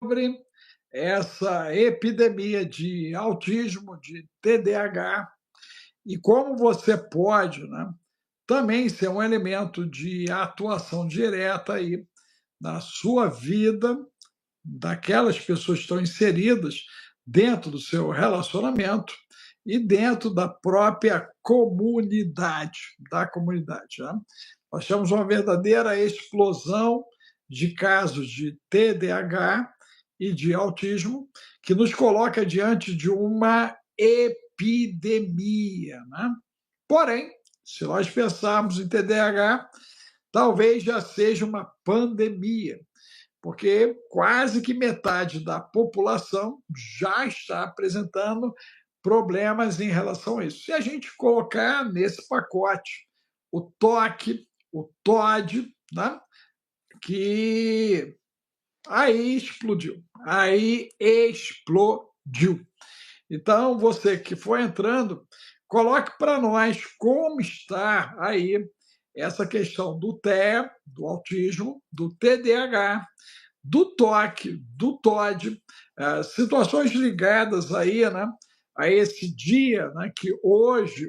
sobre essa epidemia de autismo, de TDAH, e como você pode, né, também ser um elemento de atuação direta aí na sua vida, daquelas pessoas que estão inseridas dentro do seu relacionamento e dentro da própria comunidade, né. Nós temos uma verdadeira explosão de casos de TDAH e de autismo, que nos coloca diante de uma epidemia, né. Porém, se nós pensarmos em TDAH, talvez já seja uma pandemia, porque quase que metade da população já está apresentando problemas em relação a isso. Se a gente colocar nesse pacote o TOC, o TOD, né, que aí explodiu. Então, você que foi entrando, coloque para nós como está aí essa questão do TEA, do autismo, do TDAH, do TOC, do TOD, situações ligadas aí, né, a esse dia, né, que hoje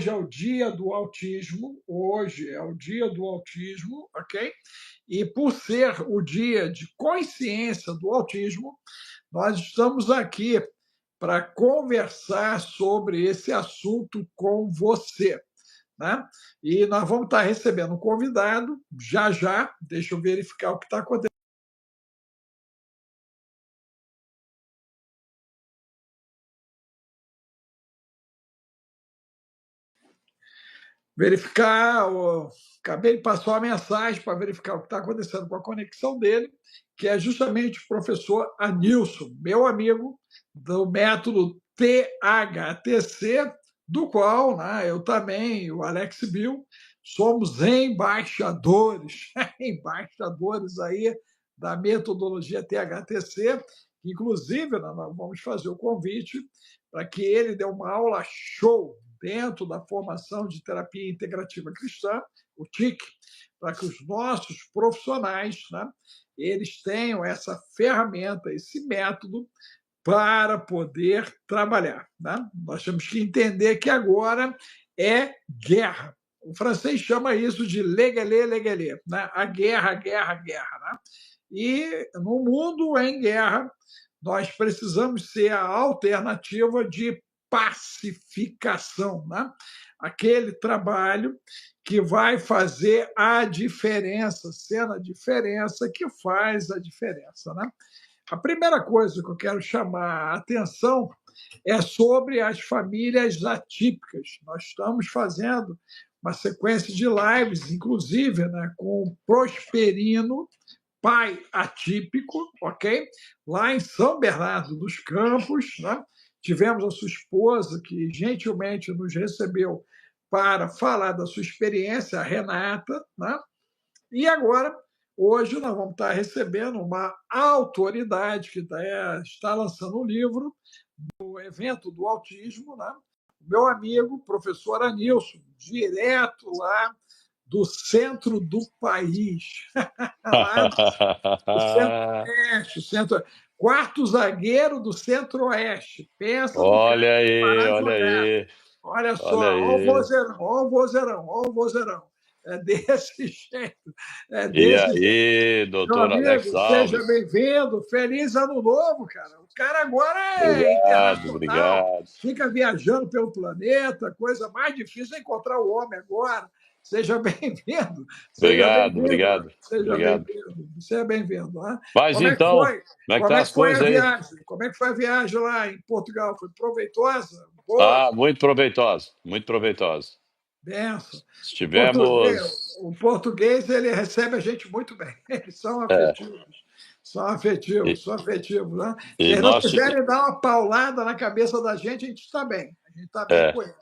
é o dia do autismo, hoje é o dia do autismo, ok? E por ser o dia de consciência do autismo, nós estamos aqui para conversar sobre esse assunto com você, né? E nós vamos estar recebendo um convidado já já. Deixa eu verificar o que está acontecendo. Verificar, acabei de passar uma mensagem para verificar o que está acontecendo com a conexão dele, que é justamente o professor Anilson, meu amigo, do método THTC, do qual, né, eu também, o Alex Bill, somos embaixadores, embaixadores aí da metodologia THTC. Inclusive, nós vamos fazer o convite para que ele dê uma aula show dentro da formação de terapia integrativa cristã, o TIC, para que os nossos profissionais, né, eles tenham essa ferramenta, esse método para poder trabalhar, né? Nós temos que entender que agora é guerra. O francês chama isso de legalé, legalé, né? A guerra, a guerra, a guerra, né? E no mundo em guerra, nós precisamos ser a alternativa de pacificação, né? Aquele trabalho que vai fazer a diferença, sendo a diferença que faz a diferença, né? A primeira coisa que eu quero chamar a atenção é sobre as famílias atípicas. Nós estamos fazendo uma sequência de lives, inclusive, né, com o Prosperino, pai atípico, ok? Lá em São Bernardo dos Campos, né? Tivemos a sua esposa, que gentilmente nos recebeu para falar da sua experiência, a Renata, né? E agora, hoje, nós vamos estar recebendo uma autoridade que está lançando um livro do evento do autismo, né? Meu amigo, professor Anilson, direto lá do centro do país, lá do centro-oeste, quarto zagueiro do centro-oeste. Pensa no cara Olha que aí, parar de olha jogar. aí, Olha olha só, olha o aí. vozeirão, olha o vozeirão, olha o vozeirão. É desse jeito, é E desse jeito. aí, Meu doutor Alex amigo, seja Alves? bem-vindo, feliz ano novo, cara. O cara agora é Obrigado, internacional, obrigado. fica viajando pelo planeta, coisa mais difícil é encontrar o homem agora. Seja bem-vindo, seja Obrigado, bem-vindo, obrigado, seja obrigado. bem-vindo, seja bem-vindo. Né? Mas Como é que então, foi? como é que Como tá é as que foi coisas a aí? viagem? Como é que foi a viagem lá em Portugal? Foi proveitosa? Boa? Ah, muito proveitosa, muito proveitosa. Benção. Estivemos, O português ele recebe a gente muito bem. Eles são é, afetivos. São afetivos, e, são afetivos. Né? Se e eles não nós, quiserem dar uma paulada na cabeça da gente, a gente está bem. A gente está bem é, com eles.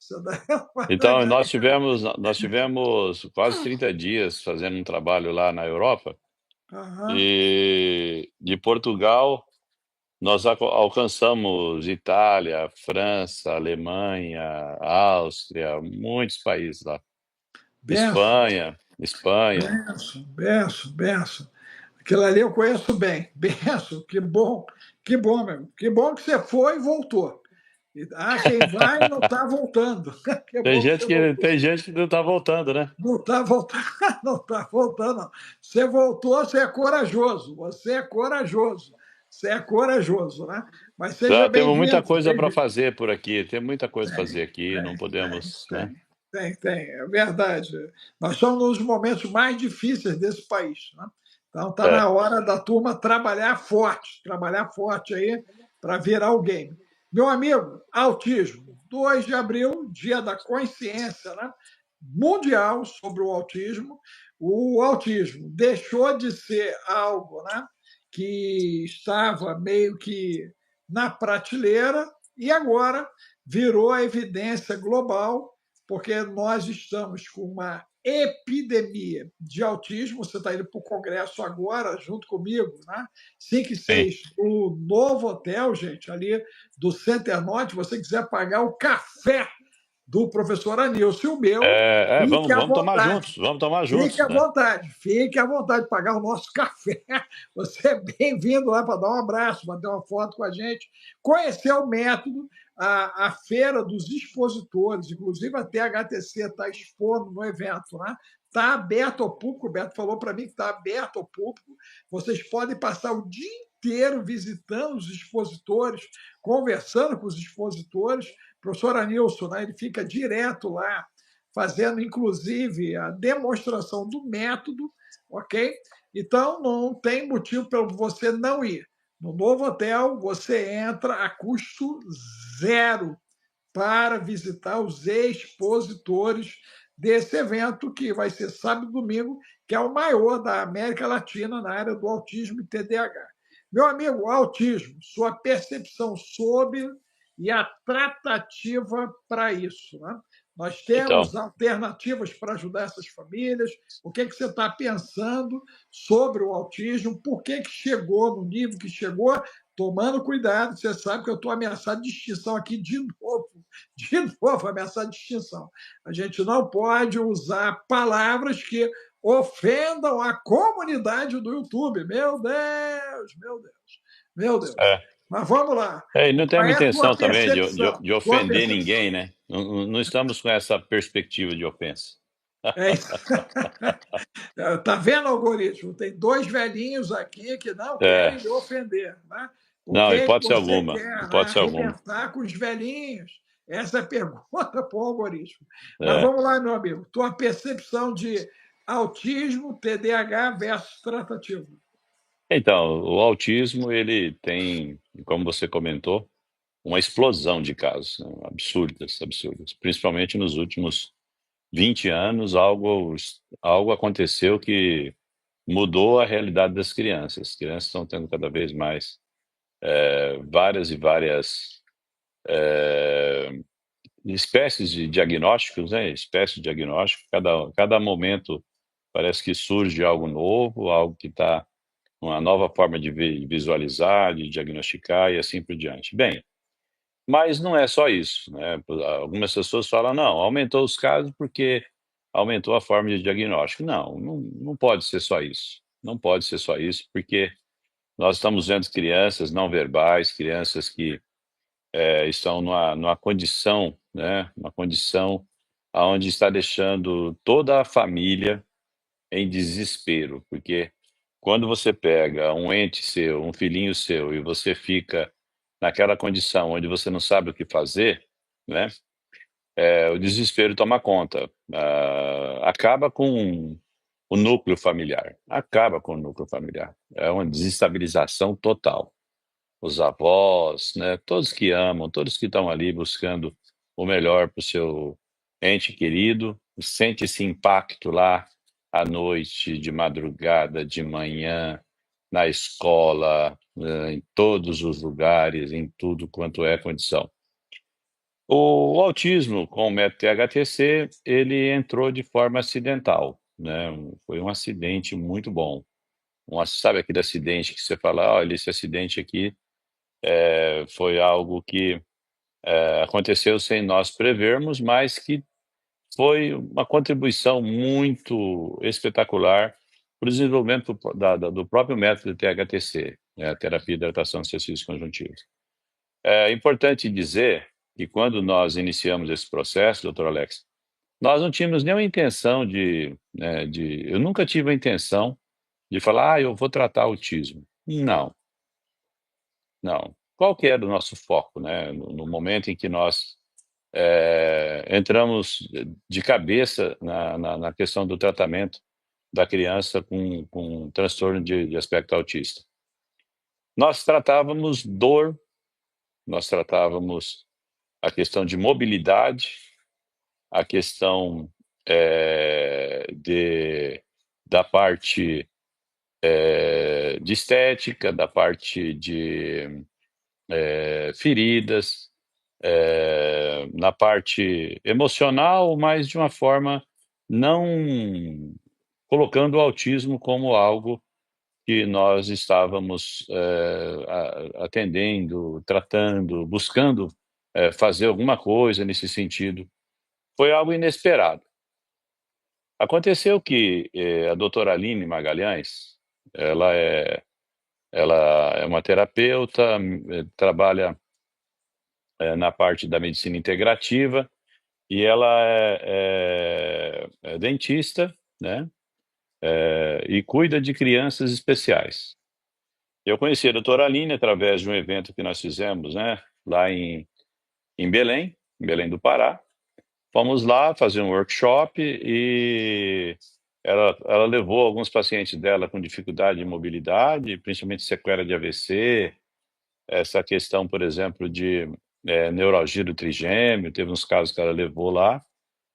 Isso daí é uma então verdade. nós tivemos quase 30 dias fazendo um trabalho lá na Europa Aham. e de Portugal nós alcançamos Itália, França, Alemanha, Áustria, muitos países lá. Benção, Espanha. benção, benção, benção. Aquilo ali eu conheço bem. Benção, que bom, meu. Que bom que você foi e voltou. Quem vai não está voltando. Que bom que você voltou. Tem gente que não está voltando, né? Não está voltando, não está voltando, não. Você voltou, você é corajoso. Você é corajoso. Você é corajoso, né? Mas seja Já temos muita bem-vindo, coisa para bem-vindo. fazer por aqui. Tem muita coisa para fazer aqui. Não Tem, tem, podemos, né? tem, tem, é verdade. Nós somos nos momentos mais difíceis desse país, né? Então está É. na hora da turma trabalhar forte aí para virar o game. Meu amigo, autismo, 2 de abril, dia da consciência, né? Mundial sobre o autismo. O autismo deixou de ser algo, né, que estava meio que na prateleira e agora virou a evidência global, porque nós estamos com uma epidemia de autismo. Você está indo para o Congresso agora, junto comigo, né? 5 e Sim. 6, o novo hotel, gente, ali do Center Norte. Se você quiser pagar o café do professor Anilson e o meu, fique à Vamos tomar vontade. juntos. Vamos tomar Fique juntos, à né? vontade, fique à vontade de pagar o nosso café. Você é bem-vindo lá para dar um abraço, bater uma foto com a gente, conhecer o método, a feira dos expositores, inclusive a THTC está expondo no evento, né? Está aberto ao público, o Beto falou para mim que está aberto ao público. Vocês podem passar o dia inteiro visitando os expositores, conversando com os expositores. O professor Anilson, né, ele fica direto lá fazendo inclusive a demonstração do método, ok? Então não tem motivo para você não ir. No novo hotel você entra a custo zero para visitar os expositores desse evento, que vai ser sábado e domingo, que é o maior da América Latina na área do autismo e TDAH. Meu amigo, autismo, sua percepção sobre e a tratativa para isso. Né? Nós temos Então, alternativas para ajudar essas famílias. O que, que você está pensando sobre o autismo? Por que, que chegou no nível que chegou? Tomando cuidado, você sabe que eu estou ameaçado de extinção aqui de novo ameaçado de extinção. A gente não pode usar palavras que ofendam a comunidade do YouTube. Meu Deus, meu Deus, meu Deus. é. Mas vamos lá. E não Qual temos é a tua intenção também percepção? de Tua ofender percepção. ninguém, né? Não estamos com essa perspectiva de ofensa. É isso. Tá vendo, algoritmo? Tem 2 velhinhos aqui que não É. querem me ofender, né? O Não, que hipótese você alguma. quer, né? Hipótese alguma. Arrebentar com os velhinhos? Essa é a pergunta para o algoritmo. Mas É. vamos lá, meu amigo. Tua percepção de autismo, TDAH versus tratativa. Então, o autismo, ele tem, como você comentou, uma explosão de casos, né? Absurdas, absurdas. Principalmente nos últimos 20 anos, algo aconteceu que mudou a realidade das crianças. As crianças estão tendo cada vez mais várias e várias espécies de diagnósticos, né? Espécies de diagnóstico. Cada momento parece que surge algo novo, algo que está uma nova forma de visualizar, de diagnosticar e assim por diante. Bem, mas não é só isso, né? Algumas pessoas falam, não, aumentou os casos porque aumentou a forma de diagnóstico. Não pode ser só isso. Não pode ser só isso, porque nós estamos vendo crianças não verbais, crianças que estão numa condição, né? Uma condição onde está deixando toda a família em desespero, porque quando você pega um ente seu, um filhinho seu, e você fica naquela condição onde você não sabe o que fazer, né? O desespero toma conta. Acaba com o núcleo familiar. Acaba com o núcleo familiar. É uma desestabilização total. Os avós, né? Todos que amam, todos que estão ali buscando o melhor para o seu ente querido, sente esse impacto lá à noite, de madrugada, de manhã, na escola, em todos os lugares, em tudo quanto é condição. O autismo com o método THTC, ele entrou de forma acidental, né? Foi um acidente muito bom. Sabe aquele acidente que você fala, olha, esse acidente aqui foi algo que aconteceu sem nós prevermos, mas que foi uma contribuição muito espetacular, para o desenvolvimento do próprio método THTC, né, a terapia de hidratação de exercícios conjuntivos. É importante dizer que quando nós iniciamos esse processo, doutor Alex, nós não tínhamos nenhuma intenção eu nunca tive a intenção de falar, eu vou tratar autismo. Não, não. Qual que era o nosso foco, né? No momento em que nós entramos de cabeça na questão do tratamento da criança com transtorno de aspecto autista. Nós tratávamos dor, nós tratávamos a questão de mobilidade, a questão da parte de estética, da parte de feridas, na parte emocional, mas de uma forma não colocando o autismo como algo que nós estávamos atendendo, tratando, buscando fazer alguma coisa nesse sentido. Foi algo inesperado. Aconteceu que a doutora Aline Magalhães, ela é uma terapeuta, trabalha na parte da medicina integrativa, e ela é dentista, né? E cuida de crianças especiais. Eu conheci a doutora Aline através de um evento que nós fizemos, né, lá em Belém do Pará. Fomos lá fazer um workshop e ela levou alguns pacientes dela com dificuldade de mobilidade, principalmente sequela de AVC, essa questão, por exemplo, de neuralgia do trigêmeo, teve uns casos que ela levou lá,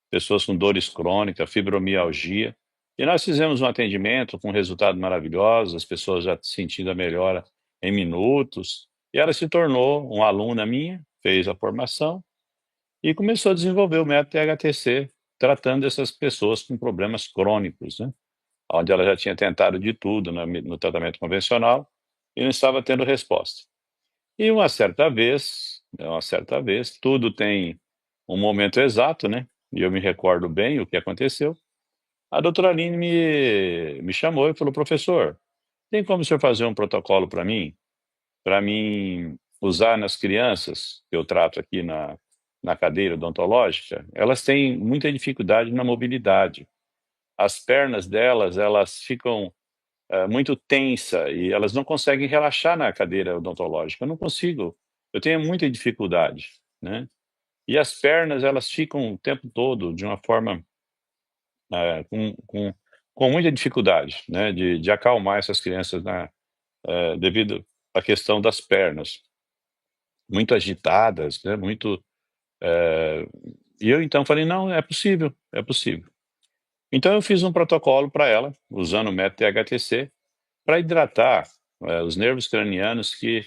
pessoas com dores crônicas, fibromialgia, e nós fizemos um atendimento com resultado maravilhoso, as pessoas já sentindo a melhora em minutos, e ela se tornou uma aluna minha, fez a formação e começou a desenvolver o método THTC, tratando essas pessoas com problemas crônicos, né? Onde ela já tinha tentado de tudo no tratamento convencional e não estava tendo resposta. E uma certa vez, tudo tem um momento exato, né? E eu me recordo bem o que aconteceu. A doutora Aline me chamou e falou: professor, tem como o senhor fazer um protocolo para mim usar nas crianças que eu trato aqui na cadeira odontológica? Elas têm muita dificuldade na mobilidade. As pernas delas, elas ficam muito tensa e elas não conseguem relaxar na cadeira odontológica. Eu não consigo, eu tenho muita dificuldade, né? E as pernas, elas ficam o tempo todo de uma forma eh, com, com, com muita dificuldade, né? De acalmar essas crianças devido à questão das pernas, muito agitadas, né? E eu então falei, não, é possível, é possível. Então eu fiz um protocolo para ela, usando o método THTC, para hidratar os nervos cranianos que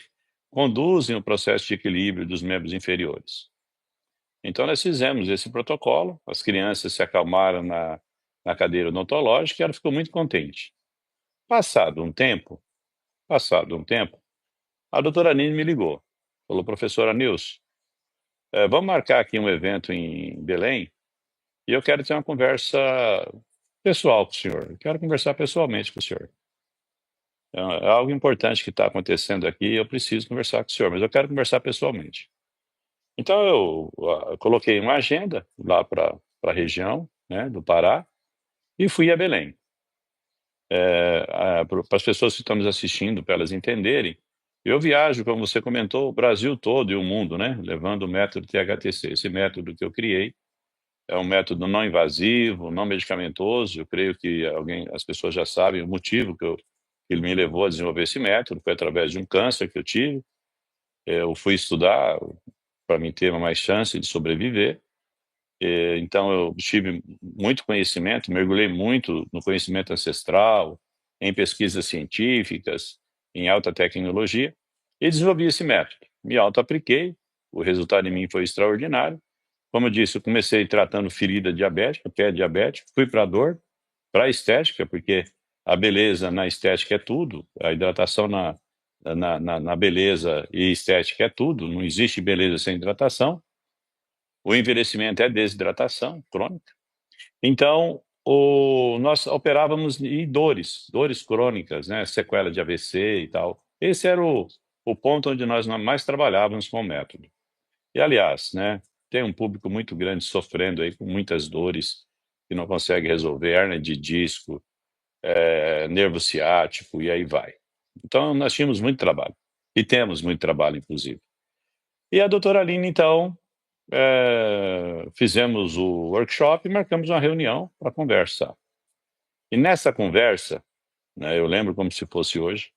conduzem o processo de equilíbrio dos membros inferiores. Então nós fizemos esse protocolo, as crianças se acalmaram na cadeira odontológica e ela ficou muito contente. Passado um tempo, a doutora Nini me ligou, falou, professora Nilson, vamos marcar aqui um evento em Belém e eu quero ter uma conversa pessoal com o senhor, eu quero conversar pessoalmente com o senhor. É algo importante que está acontecendo aqui, eu preciso conversar com o senhor, mas eu quero conversar pessoalmente. Então eu coloquei uma agenda lá para a região, né, do Pará e fui a Belém. Para as pessoas que estão nos assistindo, para elas entenderem, eu viajo, como você comentou, o Brasil todo e o mundo, né, levando o método THTC. Esse método que eu criei é um método não invasivo, não medicamentoso. Eu creio que as pessoas já sabem o motivo que ele me levou a desenvolver esse método, foi através de um câncer que eu tive. Eu fui estudar para mim ter mais chance de sobreviver. Então eu tive muito conhecimento, mergulhei muito no conhecimento ancestral, em pesquisas científicas, em alta tecnologia, e desenvolvi esse método. Me auto-apliquei, o resultado em mim foi extraordinário. Como eu disse, eu comecei tratando ferida diabética, pé diabético, fui para a dor, para a estética, porque a beleza na estética é tudo, a hidratação na beleza e estética é tudo, não existe beleza sem hidratação. O envelhecimento é desidratação crônica. Então, nós operávamos em dores crônicas, né? Sequela de AVC e tal. Esse era o ponto onde nós mais trabalhávamos com o método. E, aliás, né, tem um público muito grande sofrendo aí com muitas dores que não consegue resolver, hérnia de disco, nervo ciático, e aí vai. Então, nós tínhamos muito trabalho. E temos muito trabalho, inclusive. E a doutora Aline, então, fizemos o workshop e marcamos uma reunião para conversar. E nessa conversa, né, eu lembro como se fosse hoje,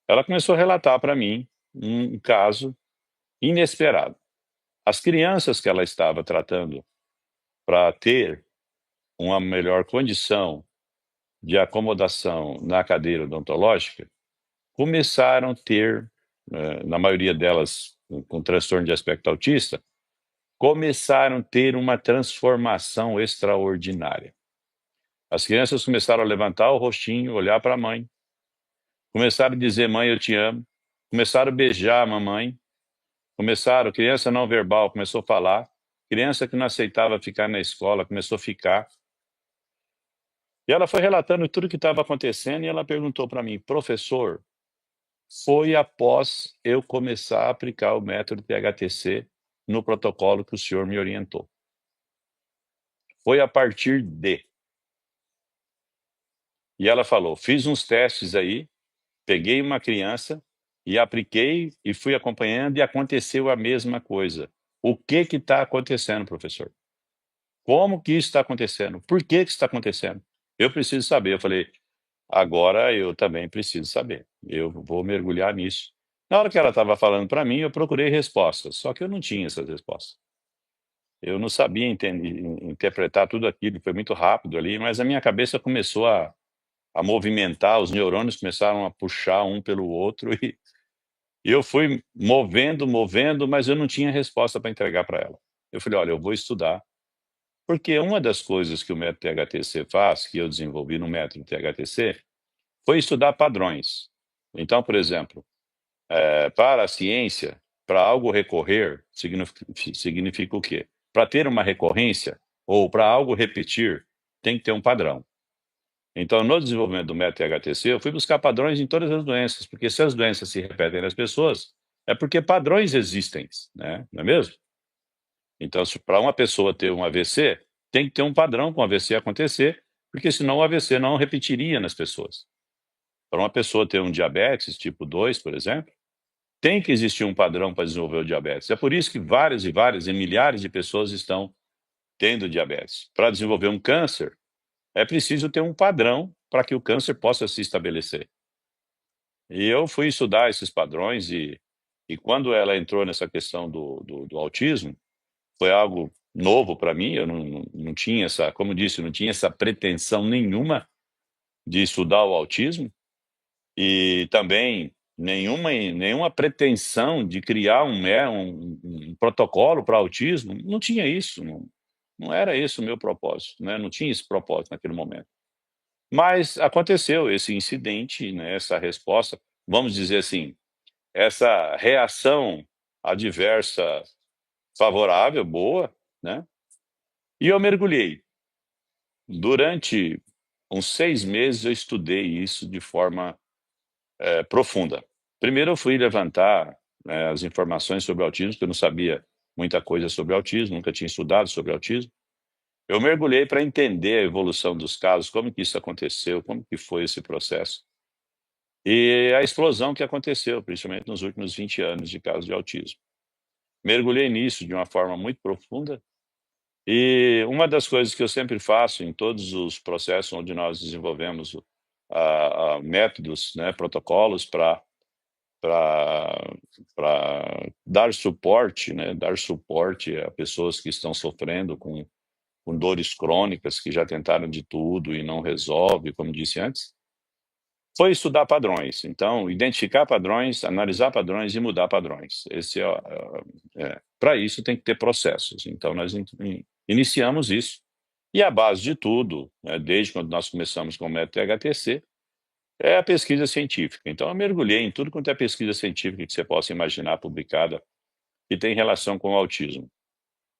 ela começou a relatar para mim um caso inesperado. As crianças que ela estava tratando para ter uma melhor condição de acomodação na cadeira odontológica começaram a ter, na maioria delas com transtorno de aspecto autista, começaram a ter uma transformação extraordinária. As crianças começaram a levantar o rostinho, olhar para a mãe, começaram a dizer: mãe, eu te amo. Começaram a beijar a mamãe. Criança não verbal começou a falar. Criança que não aceitava ficar na escola começou a ficar. E ela foi relatando tudo o que estava acontecendo e ela perguntou para mim: professor, foi após eu começar a aplicar o método THTC no protocolo que o senhor me orientou. Foi a partir de. E ela falou: fiz uns testes aí, peguei uma criança e apliquei e fui acompanhando e aconteceu a mesma coisa. O que está acontecendo, professor? Como que isso está acontecendo? Por que isso está acontecendo? Eu preciso saber. Eu falei: agora eu também preciso saber. Eu vou mergulhar nisso. Na hora que ela estava falando para mim, eu procurei respostas, só que eu não tinha essas respostas. Eu não sabia interpretar tudo aquilo, foi muito rápido ali, mas a minha cabeça começou a movimentar, os neurônios começaram a puxar um pelo outro e eu fui movendo, mas eu não tinha resposta para entregar para ela. Eu falei: olha, eu vou estudar, porque uma das coisas que o método THTC faz, que eu desenvolvi no método THTC, foi estudar padrões. Então, por exemplo, para a ciência, para algo recorrer, significa o quê? Para ter uma recorrência, ou para algo repetir, tem que ter um padrão. Então, no desenvolvimento do método THTC, eu fui buscar padrões em todas as doenças, porque se as doenças se repetem nas pessoas, é porque padrões existem, né? Não é mesmo? Então, para uma pessoa ter um AVC, tem que ter um padrão com o AVC acontecer, porque senão o AVC não repetiria nas pessoas. Para uma pessoa ter um diabetes tipo 2, por exemplo, tem que existir um padrão para desenvolver o diabetes. É por isso que várias e milhares de pessoas estão tendo diabetes. Para desenvolver um câncer, é preciso ter um padrão para que o câncer possa se estabelecer. E eu fui estudar esses padrões e quando ela entrou nessa questão do autismo, foi algo novo para mim. Eu não tinha essa, como disse, não tinha essa pretensão nenhuma de estudar o autismo e também nenhuma pretensão de criar um protocolo para autismo. Não tinha isso, não era esse o meu propósito, né? Não tinha esse propósito naquele momento. Mas aconteceu esse incidente, né, essa resposta, vamos dizer assim, essa reação adversa favorável, boa, né? E eu mergulhei. Durante uns 6 meses eu estudei isso de forma profunda. Primeiro eu fui levantar, né, as informações sobre autismo, porque eu não sabia muita coisa sobre autismo, nunca tinha estudado sobre autismo. Eu mergulhei para entender a evolução dos casos, como que isso aconteceu, como que foi esse processo. E a explosão que aconteceu, principalmente nos últimos 20 anos de casos de autismo. Mergulhei nisso de uma forma muito profunda e uma das coisas que eu sempre faço em todos os processos onde nós desenvolvemos métodos, né, protocolos para dar suporte, né, dar suporte a pessoas que estão sofrendo com dores crônicas, que já tentaram de tudo e não resolve, como disse antes, foi estudar padrões. Então, identificar padrões, analisar padrões e mudar padrões. Para isso tem que ter processos. Então, nós iniciamos isso. E a base de tudo, né, desde quando nós começamos com o método THTC, é a pesquisa científica. Então, eu mergulhei em tudo quanto é pesquisa científica que você possa imaginar publicada que tem relação com o autismo.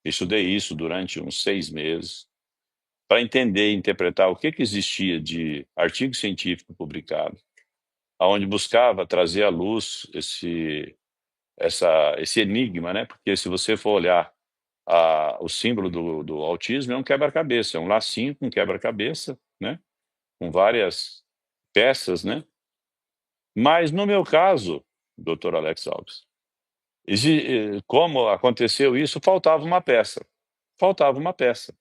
Estudei isso durante uns 6 meses. para entender e interpretar o que existia de artigo científico publicado, aonde buscava trazer à luz esse enigma, né? Porque se você for olhar o símbolo do autismo é um quebra-cabeça, é um lacinho com quebra-cabeça, né? Com várias peças, né? Mas no meu caso, doutor Alex Alves, como aconteceu isso, faltava uma peça. Faltava uma peça.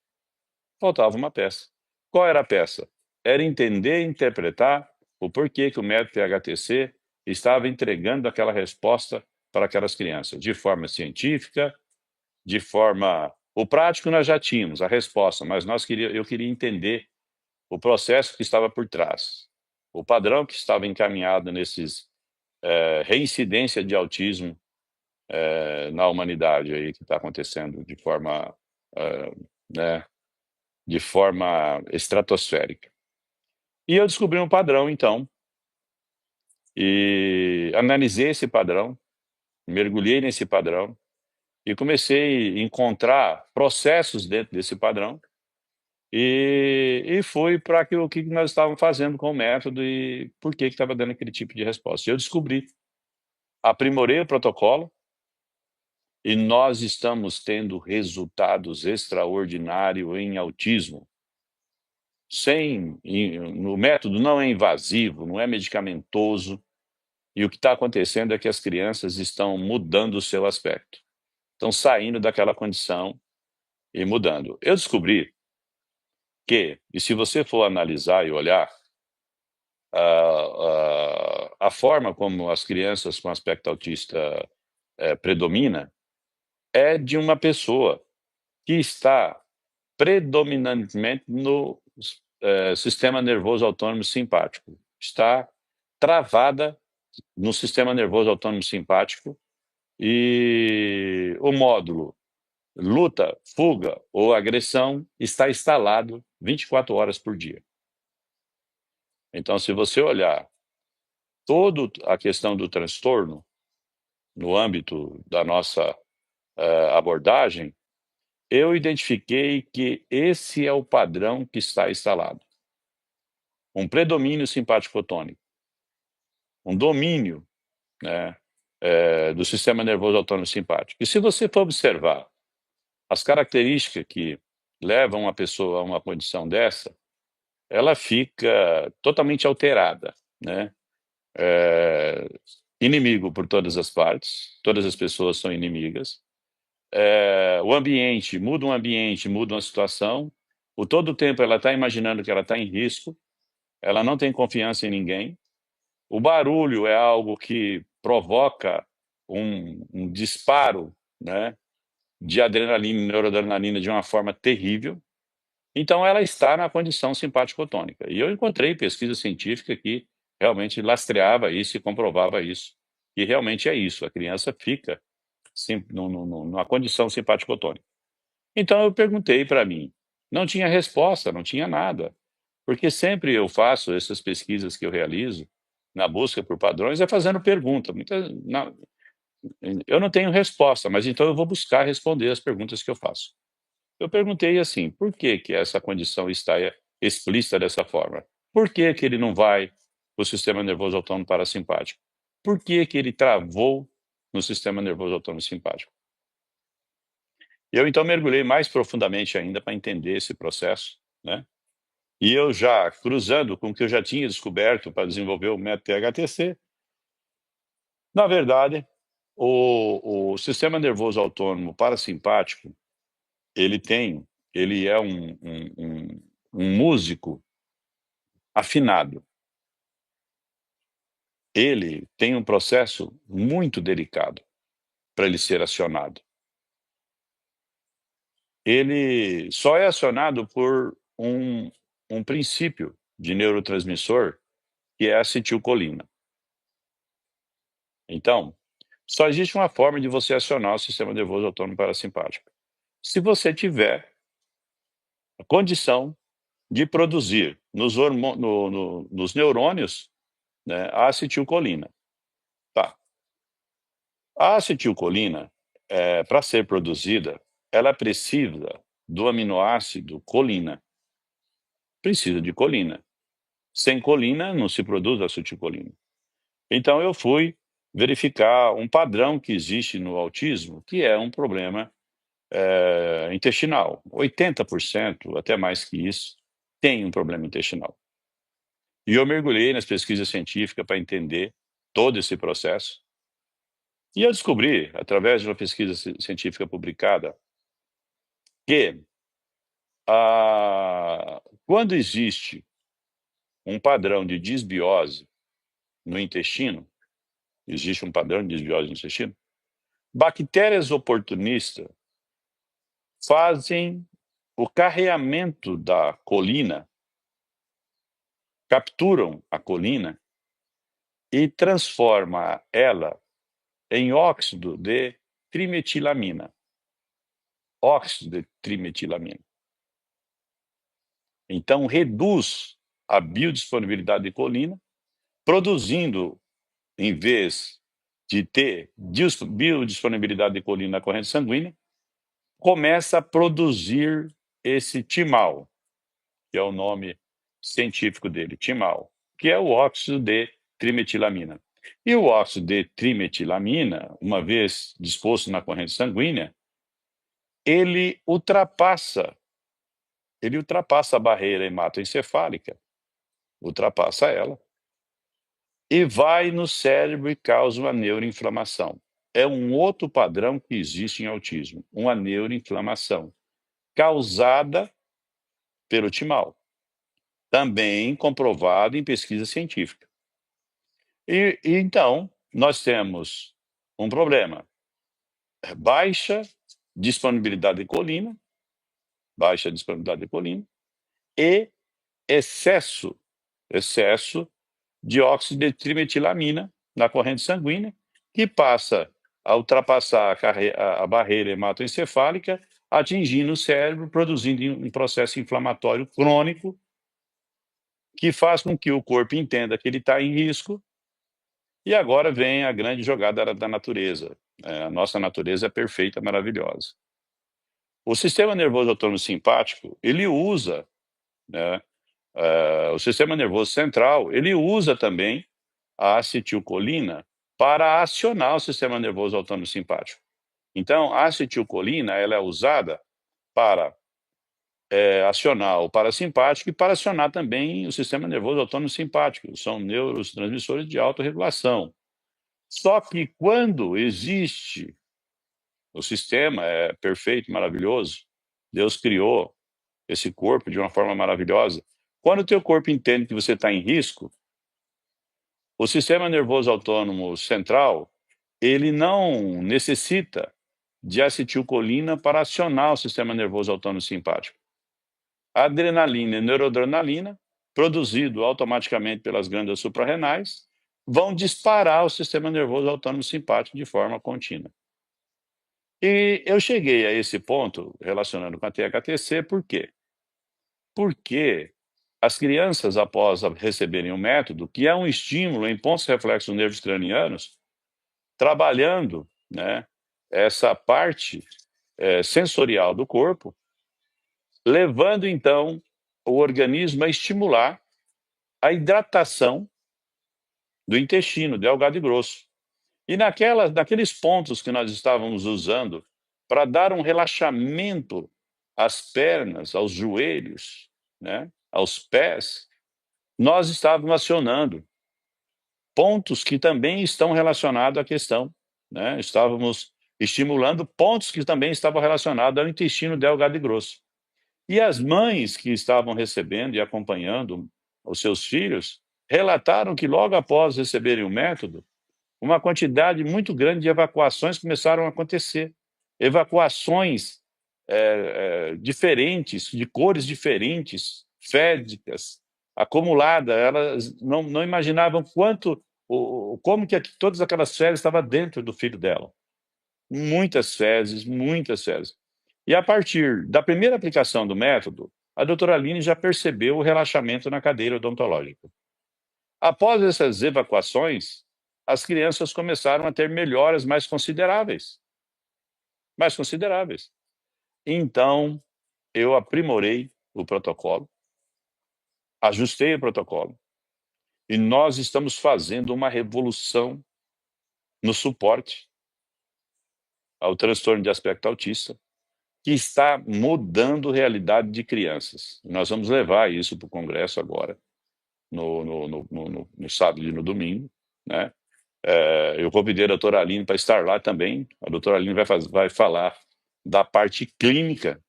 Faltava uma peça. Qual era a peça? Era entender e interpretar o porquê que o método THTC estava entregando aquela resposta para aquelas crianças, de forma científica, de forma. O prático nós já tínhamos, a resposta, mas eu queria entender o processo que estava por trás, o padrão que estava encaminhado nesses reincidência de autismo na humanidade aí que está acontecendo eh, né, de forma estratosférica. E eu descobri um padrão, então, e analisei esse padrão, mergulhei nesse padrão e comecei a encontrar processos dentro desse padrão e fui para o que nós estávamos fazendo com o método e por que estava dando aquele tipo de resposta. Eu descobri, aprimorei o protocolo e nós estamos tendo resultados extraordinários em autismo. O método não é invasivo, não é medicamentoso, e o que está acontecendo é que as crianças estão mudando o seu aspecto, estão saindo daquela condição e mudando. Eu descobri que, e se você for analisar e olhar, a forma como as crianças com aspecto autista predomina é de uma pessoa que está predominantemente no sistema nervoso autônomo simpático. Está travada no sistema nervoso autônomo simpático e o módulo luta, fuga ou agressão está instalado 24 horas por dia. Então, se você olhar toda a questão do transtorno no âmbito da nossa abordagem, eu identifiquei que esse é o padrão que está instalado. Um predomínio simpático-fotônico, um domínio, né, do sistema nervoso autônomo simpático. E se você for observar as características que levam uma pessoa a uma condição dessa, ela fica totalmente alterada, né? Inimigo por todas as partes, todas as pessoas são inimigas. O ambiente, muda uma situação. Todo o tempo ela está imaginando que ela está em risco, ela não tem confiança em ninguém. O barulho é algo que provoca um disparo, né, de adrenalina e noradrenalina de uma forma terrível. Então, ela está na condição simpático-fotônica. E eu encontrei pesquisa científica que realmente lastreava isso e comprovava isso. E realmente é isso, a criança fica numa condição simpático-fotônica. Então, eu perguntei para mim, não tinha resposta, não tinha nada. Porque sempre eu faço essas pesquisas que eu realizo, na busca por padrões, é fazendo pergunta. Eu não tenho resposta, mas então eu vou buscar responder as perguntas que eu faço. Eu perguntei assim, por que que essa condição está explícita dessa forma? Por que que ele não vai para o sistema nervoso autônomo parasimpático? Por que que ele travou no sistema nervoso autônomo simpático? Eu então mergulhei mais profundamente ainda para entender esse processo, né? E eu já cruzando com o que eu já tinha descoberto para desenvolver o método THTC, na verdade, o sistema nervoso autônomo parasimpático, ele é um músico afinado. Ele tem um processo muito delicado para ele ser acionado. Ele só é acionado por um princípio de neurotransmissor que é a acetilcolina. Então, só existe uma forma de você acionar o sistema nervoso autônomo parasimpático. Se você tiver a condição de produzir nos neurônios, né, a acetilcolina. Tá. A acetilcolina, para ser produzida, ela precisa do aminoácido colina. precisa de colina. Sem colina, não se produz acetilcolina. Então, eu fui verificar um padrão que existe no autismo, que é um problema intestinal. 80%, até mais que isso, tem um problema intestinal. E eu mergulhei nas pesquisas científicas para entender todo esse processo. E eu descobri, através de uma pesquisa científica publicada, que quando existe um padrão de disbiose no intestino, existe um padrão de desbiose no intestino, bactérias oportunistas fazem o carreamento da colina, capturam a colina e transforma ela em óxido de trimetilamina. Óxido de trimetilamina. Então, reduz a biodisponibilidade de colina, produzindo, em vez de ter biodisponibilidade de colina na corrente sanguínea, começa a produzir esse timal, que é o nome científico dele, timal, que é o óxido de trimetilamina. E o óxido de trimetilamina, uma vez disposto na corrente sanguínea, ele ultrapassa a barreira hematoencefálica, ultrapassa ela, e vai no cérebro e causa uma neuroinflamação. É um outro padrão que existe em autismo, uma neuroinflamação, causada pelo timal, também comprovado em pesquisa científica. E então, nós temos um problema, baixa disponibilidade de colina e excesso de óxido de trimetilamina na corrente sanguínea, que passa a ultrapassar a barreira hematoencefálica, atingindo o cérebro, produzindo um processo inflamatório crônico, que faz com que o corpo entenda que ele está em risco. E agora vem a grande jogada da natureza. A nossa natureza é perfeita, maravilhosa. O sistema nervoso autônomo simpático, ele usa, né, o sistema nervoso central, ele usa também a acetilcolina para acionar o sistema nervoso autônomo simpático. Então, a acetilcolina, ela é usada para acionar o parasimpático e para acionar também o sistema nervoso autônomo simpático. São neurotransmissores de autorregulação. Só que quando existe, o sistema é perfeito, maravilhoso, Deus criou esse corpo de uma forma maravilhosa. Quando o teu corpo entende que você está em risco, o sistema nervoso autônomo central, ele não necessita de acetilcolina para acionar o sistema nervoso autônomo simpático. A adrenalina e noradrenalina, produzido automaticamente pelas glândulas suprarrenais, vão disparar o sistema nervoso autônomo simpático de forma contínua. E eu cheguei a esse ponto, relacionando com a THTC, por quê? Porque as crianças, após receberem o método, que é um estímulo em pontos reflexos dos nervos cranianos, trabalhando, né, essa parte sensorial do corpo, levando, então, o organismo a estimular a hidratação do intestino delgado e grosso. E naqueles pontos que nós estávamos usando para dar um relaxamento às pernas, aos joelhos, né, aos pés, nós estávamos acionando pontos que também estão relacionados à questão, né? Estávamos estimulando pontos que também estavam relacionados ao intestino delgado e grosso. E as mães que estavam recebendo e acompanhando os seus filhos relataram que logo após receberem o método, uma quantidade muito grande de evacuações começaram a acontecer. Evacuações diferentes, de cores diferentes, fédicas, acumuladas. Elas não imaginavam como que todas aquelas fezes estavam dentro do filho dela. Muitas fezes, muitas fezes. E a partir da primeira aplicação do método, a doutora Aline já percebeu o relaxamento na cadeira odontológica. Após essas evacuações, as crianças começaram a ter melhoras mais consideráveis. Mais consideráveis. Então, eu aprimorei o protocolo ajustei o protocolo e nós estamos fazendo uma revolução no suporte ao transtorno de aspecto autista, que está mudando a realidade de crianças. Nós vamos levar isso para o Congresso agora, no sábado e no domingo, né? Eu convidei a doutora Aline para estar lá também. A doutora Aline vai falar da parte clínica,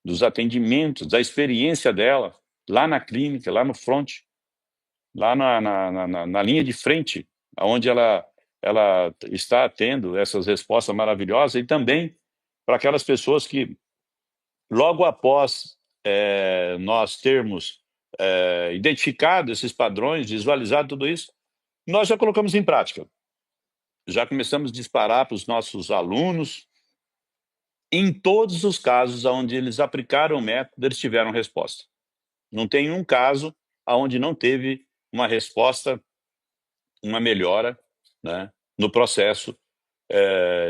dos atendimentos, da experiência dela lá na clínica, lá no front, lá na linha de frente, onde ela está tendo essas respostas maravilhosas, e também para aquelas pessoas que, logo após nós termos identificado esses padrões, visualizado tudo isso, nós já colocamos em prática. Já começamos a disparar para os nossos alunos. Em todos os casos onde eles aplicaram o método, eles tiveram resposta. Não tem um caso onde não teve uma resposta, uma melhora, né, no processo,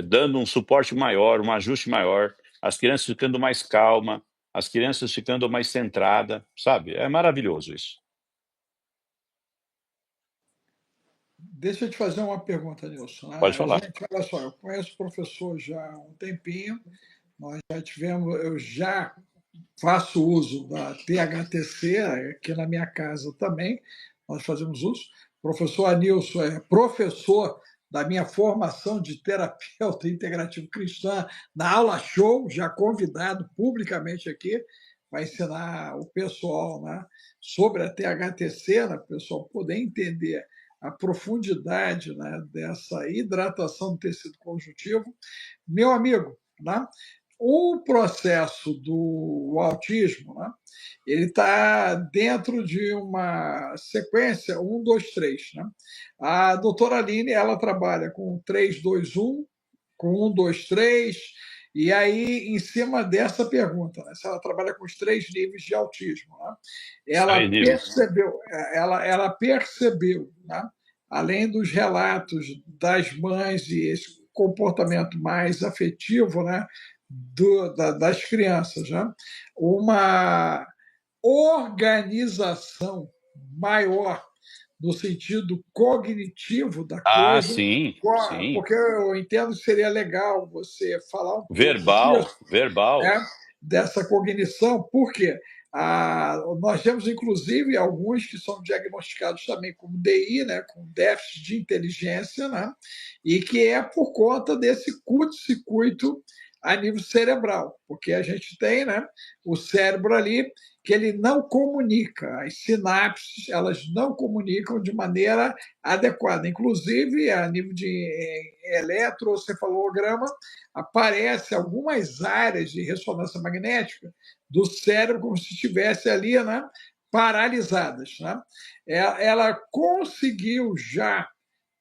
dando um suporte maior, um ajuste maior, as crianças ficando mais calmas, as crianças ficando mais centradas, sabe? É maravilhoso isso. Deixa eu te fazer uma pergunta, Nilson. Pode falar. Gente, olha só, eu conheço o professor já há um tempinho, nós já tivemos, eu já faço uso da THTC, aqui na minha casa também, nós fazemos uso. O professor Anilson é professor da minha formação de terapeuta integrativo cristã na aula show, já convidado publicamente aqui, vai ensinar o pessoal, né, sobre a THTC, né, para o pessoal poder entender a profundidade, né, dessa hidratação do tecido conjuntivo. Meu amigo, né, o processo do autismo, né, ele está dentro de uma sequência 1, 2, 3. Né? A doutora Aline ela trabalha com 3, 2, 1, com 1, 2, 3, e aí, em cima dessa pergunta, né, se ela trabalha com os 3 níveis de autismo, né, ela 6 níveis. percebeu, ela percebeu, né, além dos relatos das mães e esse comportamento mais afetivo, né, das crianças, né, uma organização maior no sentido cognitivo da Ah, coisa, sim, sim. porque eu entendo que seria legal você falar um pouco Verbal, disso, verbal. né, dessa cognição, porque nós temos, inclusive, alguns que são diagnosticados também como DI, né, com déficit de inteligência, né, e que é por conta desse curto-circuito a nível cerebral, porque a gente tem, né, o cérebro ali que ele não comunica, as sinapses elas não comunicam de maneira adequada, inclusive a nível de eletrocefalograma aparece algumas áreas de ressonância magnética do cérebro como se estivesse ali, né, paralisadas. Né? Ela conseguiu já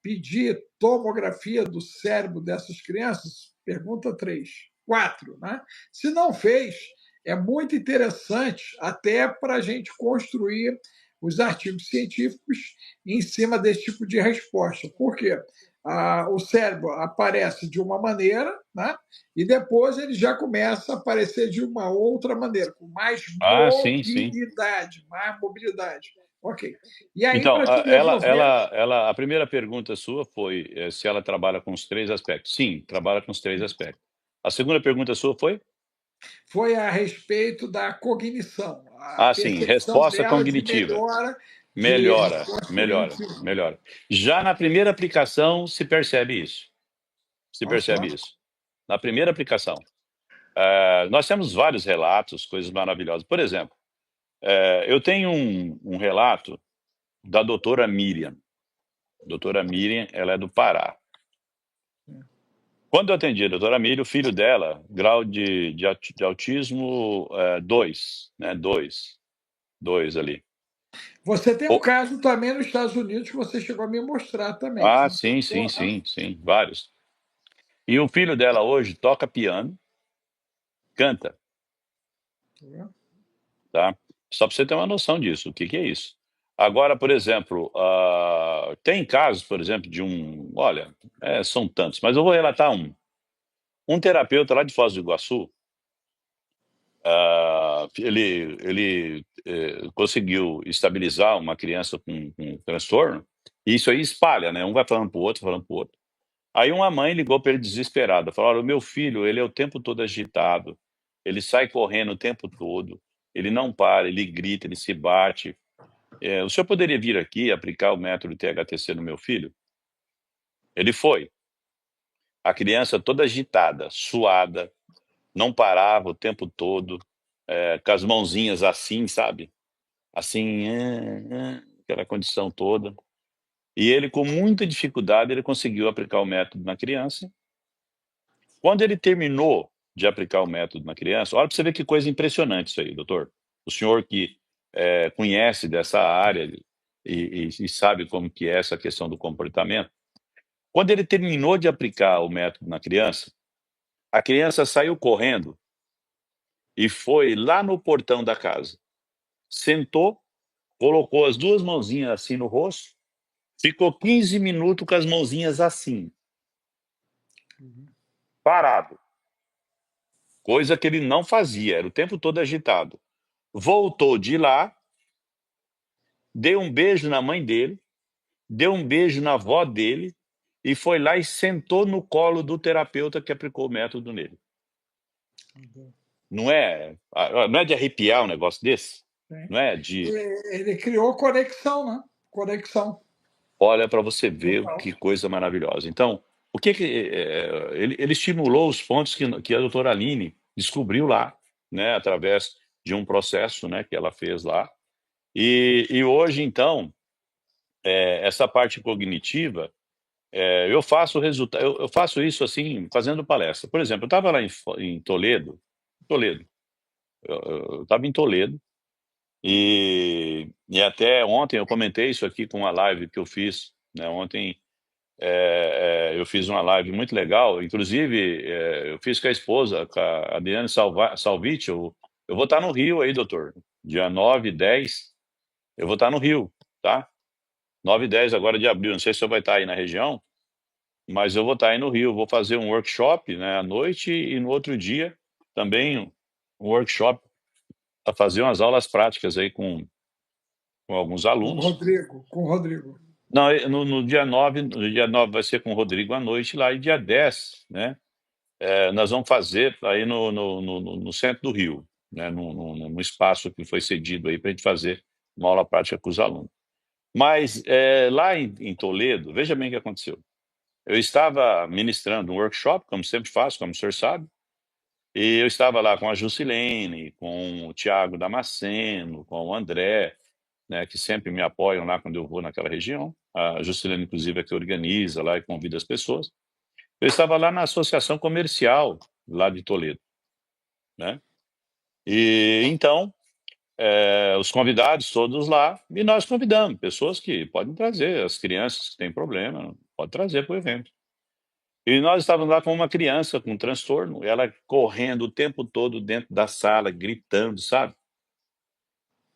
pedir tomografia do cérebro dessas crianças? Pergunta 3. 4. Né? Se não fez, é muito interessante até para a gente construir os artigos científicos em cima desse tipo de resposta. Por quê? O cérebro aparece de uma maneira, né? E depois ele já começa a aparecer de uma outra maneira, com mais Ah, sim, sim. mobilidade, mais mobilidade. Ok. E aí, Então, para te devolver. a primeira pergunta sua foi se ela trabalha com os 3 aspectos. Sim, trabalha com os 3 aspectos. A segunda pergunta sua foi? Foi a respeito da cognição, a Ah, sim, percepção resposta dela de cognitiva. melhora de Melhora, resposta melhora, cognitiva. melhora. Já na primeira aplicação se percebe isso. Se Olha só. percebe isso. Na primeira aplicação. Nós temos vários relatos, coisas maravilhosas. Por exemplo, eu tenho um relato da doutora Miriam. Doutora Miriam, ela é do Pará. Quando eu atendi a doutora Miriam, o filho dela, grau de autismo 2, né? 2 ali. Você tem um caso também nos Estados Unidos que você chegou a me mostrar também. Ah, Você sim, sim, mostrou, né? sim, sim, vários. E o filho dela hoje toca piano, canta, tá? Só para você ter uma noção disso, o que que é isso. Agora, por exemplo, tem casos, por exemplo, de olha, são tantos, mas eu vou relatar um. Um terapeuta lá de Foz do Iguaçu, ele conseguiu estabilizar uma criança com transtorno, e isso aí espalha, né? Um vai falando para o outro, falando para o outro. Aí uma mãe ligou para ele desesperada, falou: "Olha, o meu filho, ele é o tempo todo agitado, ele sai correndo o tempo todo, ele não para, ele grita, ele se bate. O senhor poderia vir aqui aplicar o método THTC no meu filho?" Ele foi. A criança toda agitada, suada, não parava o tempo todo, com as mãozinhas assim, sabe? Assim, aquela condição toda. E ele, com muita dificuldade, ele conseguiu aplicar o método na criança. Quando ele terminou de aplicar o método na criança, olha para você ver que coisa impressionante isso aí, doutor. O senhor que conhece dessa área e sabe como que é essa questão do comportamento. Quando ele terminou de aplicar o método na criança, a criança saiu correndo e foi lá no portão da casa. Sentou, colocou as duas mãozinhas assim no rosto, ficou 15 minutos com as mãozinhas assim, parado. Coisa que ele não fazia, era o tempo todo agitado. Voltou de lá, deu um beijo na mãe dele, deu um beijo na avó dele e foi lá e sentou no colo do terapeuta que aplicou o método nele. Não é de arrepiar um negócio desse? Sim. Não é de... Ele criou conexão, né? Conexão. Olha para você ver Total. que coisa maravilhosa. Então, o que ele estimulou os pontos que a doutora Aline descobriu lá, né, através de um processo, né, que ela fez lá. E hoje, então, essa parte cognitiva, eu faço resultado, eu faço isso assim, fazendo palestra. Por exemplo, eu estava lá em Toledo, eu estava em Toledo, e até ontem eu comentei isso aqui com uma live que eu fiz, né, ontem eu fiz uma live muito legal, inclusive eu fiz com a esposa, com a Adriane Salviti, eu vou estar no Rio aí, doutor, dia 9 e 10, eu vou estar no Rio, tá? 9 e 10 agora de abril, não sei se o senhor vai estar aí na região, mas eu vou estar aí no Rio, vou fazer um workshop, né, à noite e no outro dia também um workshop para fazer umas aulas práticas aí com alguns alunos. Com o Rodrigo. Não, no dia 9 vai ser com o Rodrigo à noite lá, e dia 10, né, nós vamos fazer aí no centro do Rio, né, num espaço que foi cedido aí para a gente fazer uma aula prática com os alunos. Mas lá em Toledo, veja bem o que aconteceu. Eu estava ministrando um workshop, como sempre faço, como o senhor sabe, e eu estava lá com a Jusilene, com o Tiago Damasceno, com o André, né, que sempre me apoiam lá quando eu vou naquela região. A Jusilene, inclusive, é que organiza lá e convida as pessoas. Eu estava lá na associação comercial lá de Toledo, né? E então, os convidados todos lá, e nós convidamos pessoas que podem trazer, as crianças que têm problema, pode trazer para o evento. E nós estávamos lá com uma criança com transtorno, ela correndo o tempo todo dentro da sala, gritando, sabe?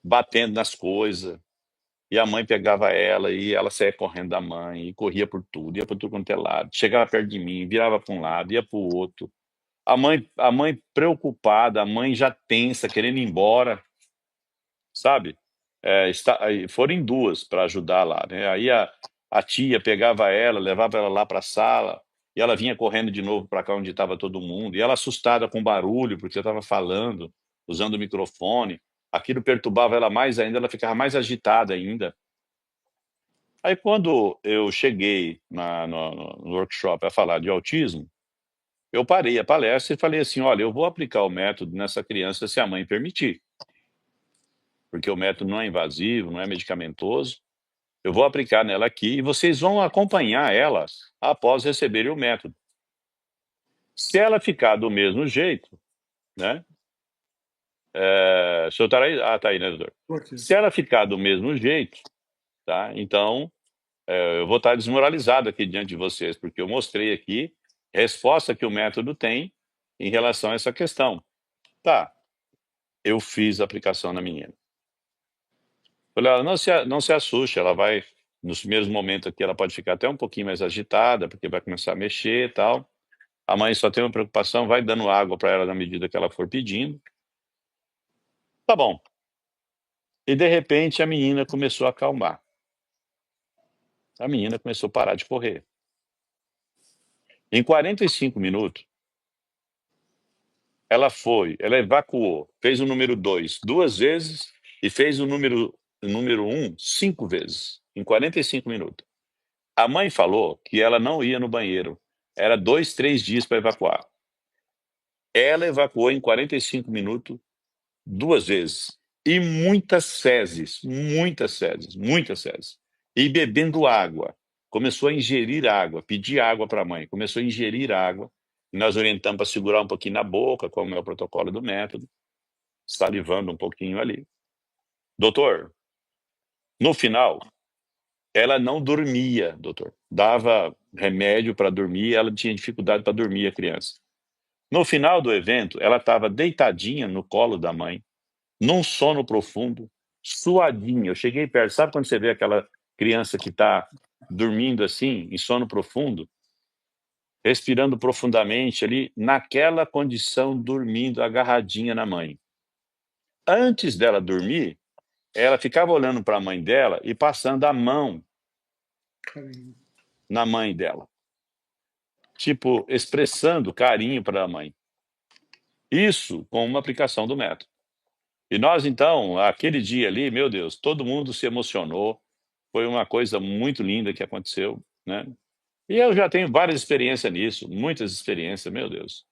Batendo nas coisas. E a mãe pegava ela e ela saía correndo da mãe e corria por tudo, ia por tudo quanto é lado. Chegava perto de mim, virava para um lado, ia para o outro. A mãe preocupada, a mãe já tensa, querendo ir embora, sabe? Aí foram em duas para ajudar lá, né? Aí a tia pegava ela, levava ela lá para a sala, e ela vinha correndo de novo para cá onde estava todo mundo, e ela assustada com barulho, porque eu estava falando, usando o microfone. Aquilo perturbava ela mais ainda, ela ficava mais agitada ainda. Aí quando eu cheguei no workshop a falar de autismo, eu parei a palestra e falei assim: olha, eu vou aplicar o método nessa criança se a mãe permitir, porque o método não é invasivo, não é medicamentoso. Eu vou aplicar nela aqui e vocês vão acompanhar ela após receberem o método. Se ela ficar do mesmo jeito, né? O senhor tá aí? Ah, tá aí, né, doutor? Okay. Se ela ficar do mesmo jeito, tá? Então, eu vou estar desmoralizado aqui diante de vocês, porque eu mostrei aqui a resposta que o método tem em relação a essa questão. Tá, eu fiz a aplicação na menina. Falei: "Ela não se assuste, ela vai, nos primeiros momentos aqui, ela pode ficar até um pouquinho mais agitada, porque vai começar a mexer e tal. A mãe só tem uma preocupação, vai dando água para ela na medida que ela for pedindo." Tá bom. E, de repente, a menina começou a acalmar. A menina começou a parar de correr. Em 45 minutos, ela evacuou, fez o número 2 duas vezes e fez o número 1 cinco vezes, em 45 minutos. A mãe falou que ela não ia no banheiro. Era 2, 3 dias para evacuar. Ela evacuou em 45 minutos duas vezes. E muitas fezes, muitas fezes, muitas fezes. E bebendo água. Começou a ingerir água, pedir água para a mãe. Começou a ingerir água. E nós orientamos para segurar um pouquinho na boca, como é o protocolo do método, salivando um pouquinho ali. Doutor, no final, ela não dormia, doutor. Dava remédio para dormir, ela tinha dificuldade para dormir, a criança. No final do evento, ela estava deitadinha no colo da mãe, num sono profundo, suadinha. Eu cheguei perto, sabe quando você vê aquela criança que está dormindo assim, em sono profundo, respirando profundamente ali, naquela condição, dormindo agarradinha na mãe. Antes dela dormir, ela ficava olhando para a mãe dela e passando a mão na mãe dela, tipo, expressando carinho para a mãe. Isso com uma aplicação do método. E nós, então, aquele dia ali, meu Deus, todo mundo se emocionou. Foi uma coisa muito linda que aconteceu, né? E eu já tenho várias experiências nisso, muitas experiências, meu Deus.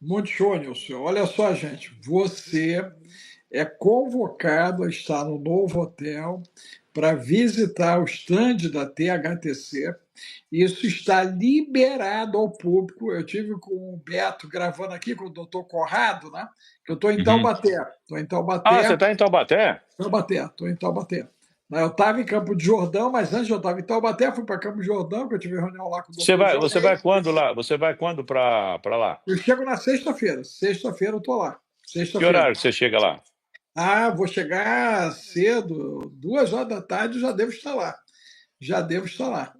Muito show, Nilson. Olha só, gente, você é convocado a estar no novo hotel para visitar o stand da THTC. Isso está liberado ao público. Eu tive com o Beto gravando aqui com o doutor Corrado, né? Que eu estou em Uhum. Taubaté. Estou em Ah, você Taubaté, está em Taubaté? estou em Taubaté. Eu estava em Campo de Jordão, mas antes eu estava em Taubaté, fui para Campo de Jordão, que eu tive reunião lá com o Você doutor vai, você vai Johnny. quando lá? Você vai quando para lá? Eu chego na sexta-feira. Sexta-feira eu estou lá. Que Sexta-feira. horário que você chega lá? Ah, vou chegar cedo, 2 horas da tarde eu já devo estar lá. Já devo estar lá.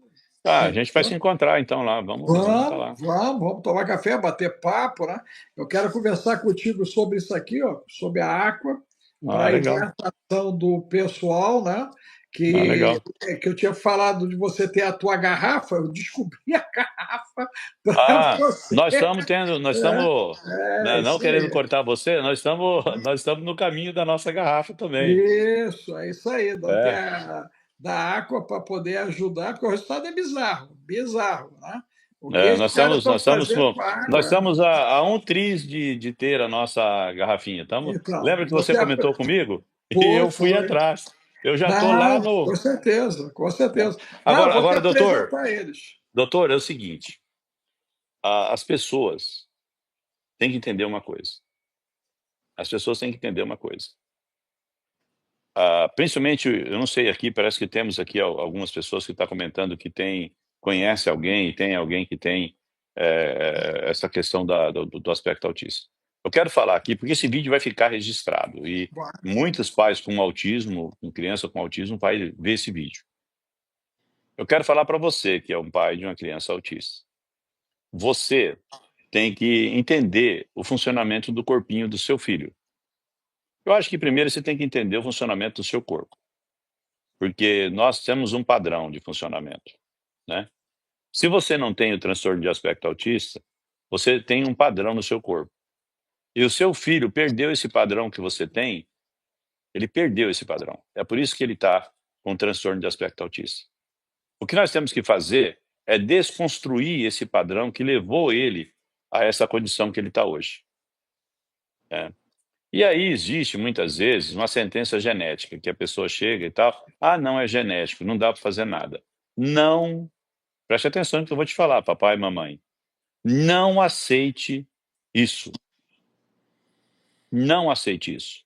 Ah, a gente vai se Então, encontrar então lá. Vamos estar vamos, lá. vamos tomar café, bater papo, né? Eu quero conversar contigo sobre isso aqui, ó, sobre a Aqua, Ah, para legal. hidratação do pessoal, né? Ah, Que, legal. que eu tinha falado de você ter a tua garrafa, eu descobri a garrafa para Ah, você. nós estamos, É né, não isso querendo aí. cortar você, nós estamos no caminho da nossa garrafa também. Isso, é isso aí, É, da Aqua para poder ajudar, porque o resultado é bizarro, bizarro, né? O que é, esses nós caras estamos, estão nós estamos fazendo com, com a nós água. estamos a um triz de ter a nossa garrafinha. Então, Lembra que você comentou comigo? E foi, eu fui foi. atrás. Eu já estou lá Não, no. com certeza, com Né? certeza. Não, eu Agora, vou te agora, doutor, apresentar eles. doutor, é o seguinte: as pessoas têm que entender uma coisa. As pessoas têm que entender uma coisa. Principalmente, eu não sei aqui, parece que temos aqui algumas pessoas que estão comentando que conhece alguém, e tem alguém que tem essa questão do aspecto autista. Eu quero falar aqui, porque esse vídeo vai ficar registrado, e muitos pais com autismo, com criança com autismo, vai ver esse vídeo. Eu quero falar para você, que é um pai de uma criança autista. Você tem que entender o funcionamento do corpinho do seu filho. Eu acho que primeiro você tem que entender o funcionamento do seu corpo. Porque nós temos um padrão de funcionamento, né? Se você não tem o transtorno de aspecto autista, você tem um padrão no seu corpo. E o seu filho perdeu esse padrão que você tem, ele perdeu esse padrão. É por isso que ele está com transtorno de aspecto autista. O que nós temos que fazer é desconstruir esse padrão que levou ele a essa condição que ele está hoje, né? E aí existe, muitas vezes, uma sentença genética, que a pessoa chega e tal, não, é genético, não dá para fazer nada. Não. Preste atenção no que eu vou te falar, papai e mamãe. Não aceite isso. Não aceite isso.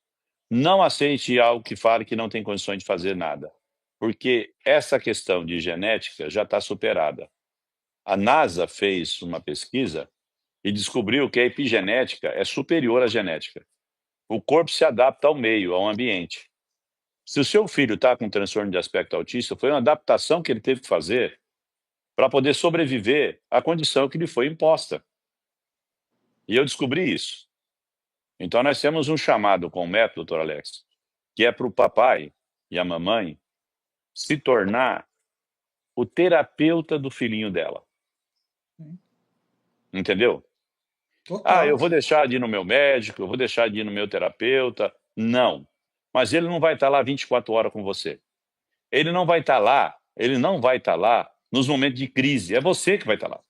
Não aceite algo que fale que não tem condições de fazer nada. Porque essa questão de genética já está superada. A NASA fez uma pesquisa e descobriu que a epigenética é superior à genética. O corpo se adapta ao meio, ao ambiente. Se o seu filho está com transtorno de aspecto autista, foi uma adaptação que ele teve que fazer para poder sobreviver à condição que lhe foi imposta. E eu descobri isso. Então, nós temos um chamado com o método, doutor Alex, que é para o papai e a mamãe se tornar o terapeuta do filhinho dela. Entendeu? Eu Total. vou deixar de ir no meu médico, eu vou deixar de ir no meu terapeuta. Não. Mas ele não vai estar lá 24 horas com você. Ele não vai estar lá nos momentos de crise. É você que vai estar lá.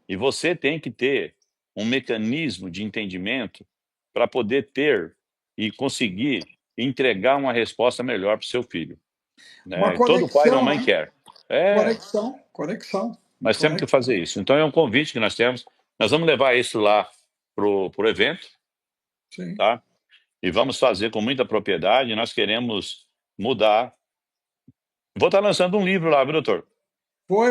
E você tem que ter um mecanismo de entendimento para poder ter e conseguir entregar uma resposta melhor para o seu filho. Uma Né? Todo pai e conexão, mamãe né? quer. Conexão. Nós temos que fazer isso. Então é um convite que nós temos. Nós vamos levar isso lá pro evento, Sim. tá? E vamos fazer com muita propriedade. Nós queremos mudar. Vou estar lançando um livro lá, viu, doutor?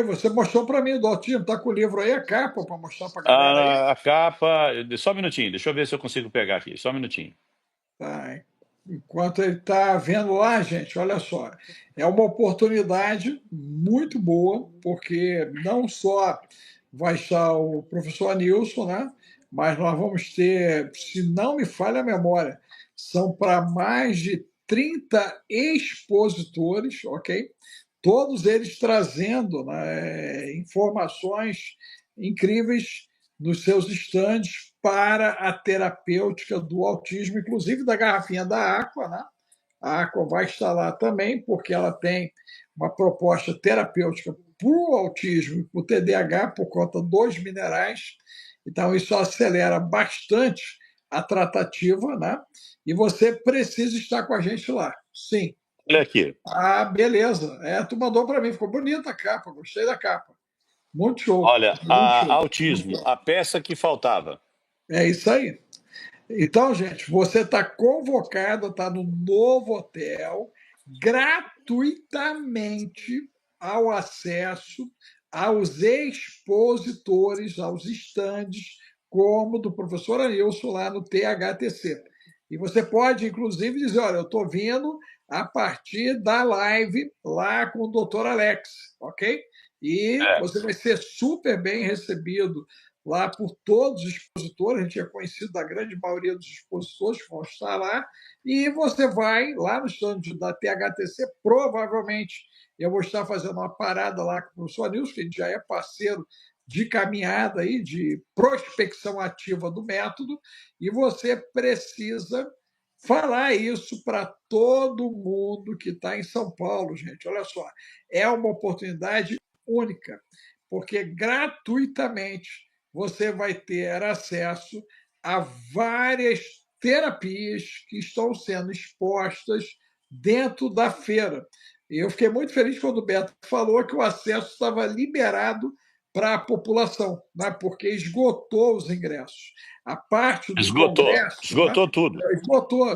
Você mostrou para mim do autismo, tá com o livro aí, a capa para mostrar para a galera aí. A capa, só um minutinho, deixa eu ver se eu consigo pegar aqui, só um minutinho. Tá. Enquanto ele está vendo lá, gente, olha só, é uma oportunidade muito boa, porque não só vai estar o professor Nilson, né? Mas nós vamos ter, se não me falha a memória, são para mais de 30 expositores, ok? Todos eles trazendo, né, informações incríveis nos seus estandes para a terapêutica do autismo, inclusive da garrafinha da Aqua, né? A Aqua vai estar lá também, porque ela tem uma proposta terapêutica para o autismo e para o TDAH, por conta dos minerais. Então, isso acelera bastante a tratativa, né? E você precisa estar com a gente lá. Sim. Olha aqui. Beleza. Tu mandou para mim, ficou bonita a capa, gostei da capa. Muito show. Olha, Muito show. autismo, a peça que faltava. É isso aí. Então, gente, você está convocado, está no novo hotel, gratuitamente ao acesso aos expositores, aos estandes, como do professor Anilson lá no THTC. E você pode, inclusive, dizer: olha, eu estou vindo a partir da live lá com o doutor Alex, ok? E você vai ser super bem recebido lá por todos os expositores, a gente é conhecido da grande maioria dos expositores que vão estar lá, e você vai lá no stand da THTC, provavelmente eu vou estar fazendo uma parada lá com o professor Nilson, que a gente já é parceiro de caminhada aí, de prospecção ativa do método, e você precisa falar isso para todo mundo que está em São Paulo, gente. Olha só, é uma oportunidade única, porque gratuitamente você vai ter acesso a várias terapias que estão sendo expostas dentro da feira. E eu fiquei muito feliz quando o Beto falou que o acesso estava liberado para a população, né? Porque esgotou os ingressos. A parte do congresso, né? Esgotou tudo. Esgotou,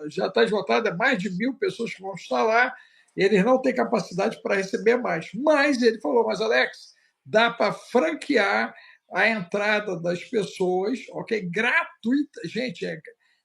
já está esgotado, é mais de 1.000 pessoas que vão estar lá, eles não têm capacidade para receber mais. Mas ele falou: mas Alex, dá para franquear a entrada das pessoas, ok? Gratuita. Gente,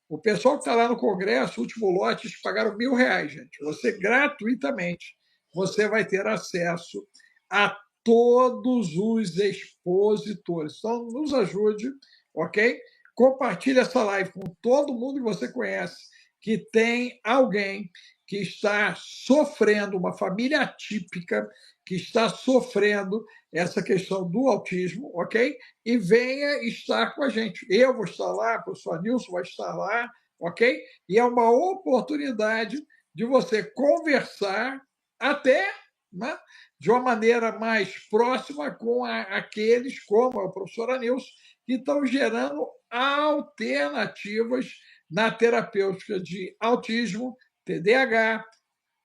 o pessoal que está lá no Congresso, o último lote, eles pagaram R$ 1.000, gente. Você gratuitamente você vai ter acesso a todos os expositores. Então, nos ajude, ok? Compartilhe essa live com todo mundo que você conhece, que tem alguém que está sofrendo, uma família atípica, que está sofrendo essa questão do autismo, ok? E venha estar com a gente. Eu vou estar lá, o professor Nilson vai estar lá, ok? E é uma oportunidade de você conversar até, né, de uma maneira mais próxima com aqueles, como é o professor Anilson, que estão gerando alternativas na terapêutica de autismo, TDAH,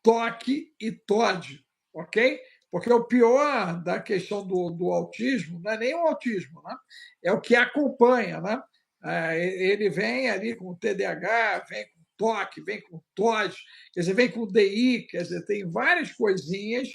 TOC e TOD, ok? Porque o pior da questão do autismo não é nem o autismo, né? É o que acompanha, né? Ele vem ali com o TDAH, vem com TOC, vem com TOD, quer dizer, vem com DI, quer dizer, tem várias coisinhas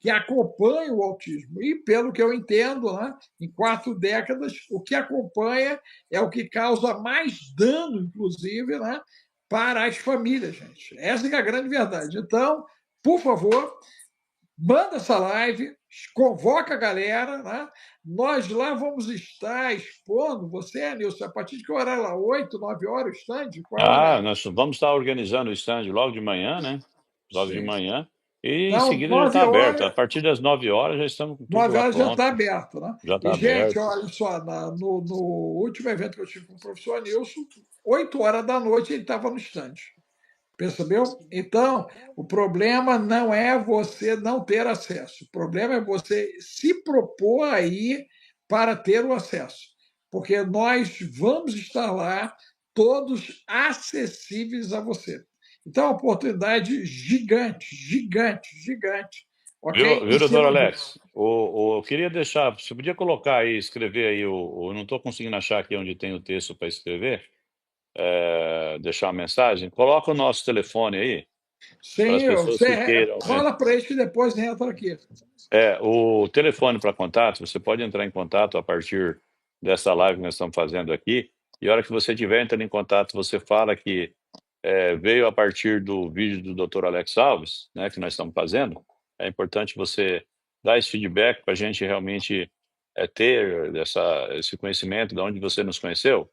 que acompanham o autismo. E, pelo que eu entendo, né, em 4 décadas, o que acompanha é o que causa mais dano, inclusive, né, para as famílias, gente. Essa é a grande verdade. Então, por favor, manda essa live, convoca a galera, né? Nós lá vamos estar expondo, você, Nilson, a partir de que horário lá? 8, 9 horas o stand? Qual é o horário? Nós vamos estar organizando o stand logo de manhã, né? Logo de Sim. manhã. E em Então, seguida já está 9 aberto. A horas, partir das 9 horas já estamos com tudo 9 lá horas já está pronto. aberto, né? Já E, está gente, aberto. olha só, no último evento que eu tive com o professor Nilson, 8 horas da noite ele estava no stand. Percebeu? Então, o problema não é você não ter acesso. O problema é você se propor aí para ter o acesso. Porque nós vamos estar lá todos acessíveis a você. Então, é uma oportunidade gigante, gigante, gigante, ok? Viu, Em doutor cima disso. Alex? Eu queria deixar, você podia colocar aí, escrever aí, eu não estou conseguindo achar aqui onde tem o texto para escrever, deixar uma mensagem. Coloca o nosso telefone aí, para as Sim, pessoas que você queiram. fala para eles que depois entra aqui. O telefone para contato, você pode entrar em contato a partir dessa live que nós estamos fazendo aqui, e a hora que você estiver entrando em contato, você fala que veio a partir do vídeo do Dr. Alex Alves, né, que nós estamos fazendo. É importante você dar esse feedback para a gente realmente ter esse conhecimento de onde você nos conheceu.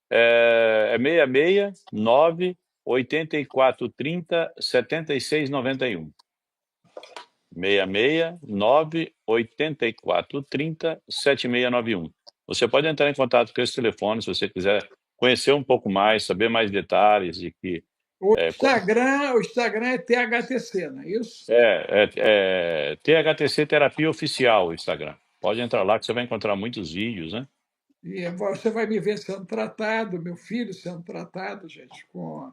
É 669 8430 7691. 669 8430 7691. Você pode entrar em contato com esse telefone se você quiser conhecer um pouco mais, saber mais detalhes e que O Instagram é THTC, não é isso? THTC Terapia Oficial, o Instagram. Pode entrar lá que você vai encontrar muitos vídeos, né? E você vai me ver sendo tratado, meu filho sendo tratado, gente, com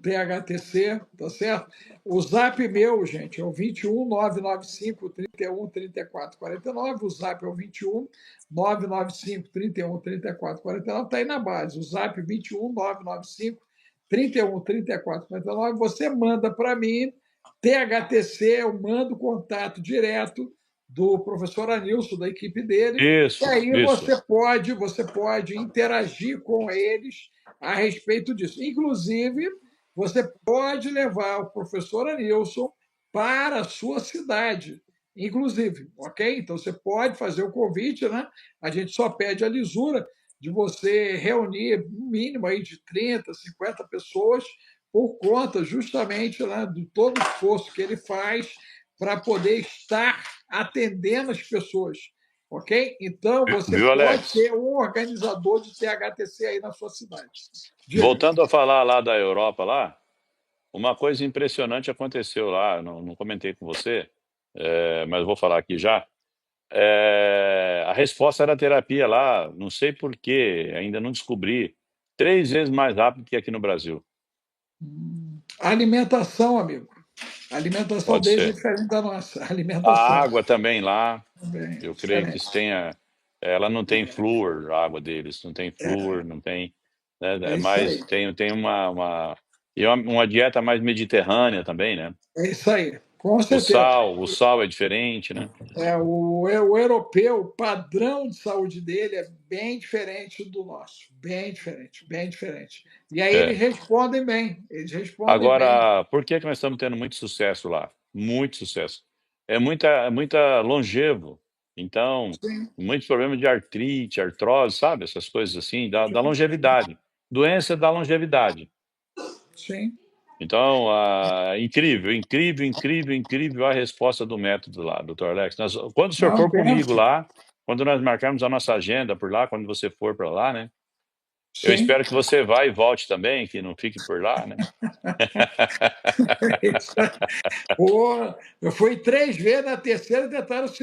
THTC, tá certo? O zap meu, gente, é o 21 995 31 34 49. O zap é o 21 995 31 34 49. Está aí na base. O zap 21 995 31 34 49. Você manda para mim, THTC, eu mando contato direto do professor Anilson, da equipe dele, e Isso, aí isso. você pode interagir com eles a respeito disso. Inclusive, você pode levar o professor Anilson para a sua cidade, inclusive, ok? Então, você pode fazer o convite, né? A gente só pede a lisura de você reunir um mínimo aí de 30, 50 pessoas, por conta justamente, né, de todo o esforço que ele faz para poder estar atendendo as pessoas. Ok? Então, você Viu, pode Alex? ter um organizador de THTC aí na sua cidade. Diga. Voltando a falar lá da Europa, lá, uma coisa impressionante aconteceu lá, não comentei com você, mas vou falar aqui já. A resposta era terapia lá, não sei por quê, ainda não descobri, 3 vezes mais rápido que aqui no Brasil. Alimentação, amigo. A alimentação Pode deles é ser. diferente da nossa. A Alimentação água também lá, também é eu creio que diferente. ela não tem flúor, a água deles, não tem flúor, não tem, né, É isso aí. mais, tem e uma dieta mais mediterrânea também, né? É isso aí. Com O certeza. sal, o sal é diferente, né? O europeu, o padrão de saúde dele é bem diferente do nosso. Bem diferente, bem diferente. E aí eles É. respondem bem. Eles respondem bem. Agora, por que que nós estamos tendo muito sucesso lá? Muito sucesso. É muita longevo. Então, Sim, muitos problemas de artrite, artrose, sabe? Essas coisas assim, da longevidade. Doença da longevidade. sim. Então, incrível, incrível, incrível, incrível a resposta do método lá, doutor Alex. Quando o senhor Não, for comigo pensa. lá, quando nós marcarmos a nossa agenda por lá, quando você for para lá, né? Eu Sim. espero que você vá e volte também, que não fique por lá, né? Isso aí. Pô, eu fui 3 vezes, na terceira tentaram me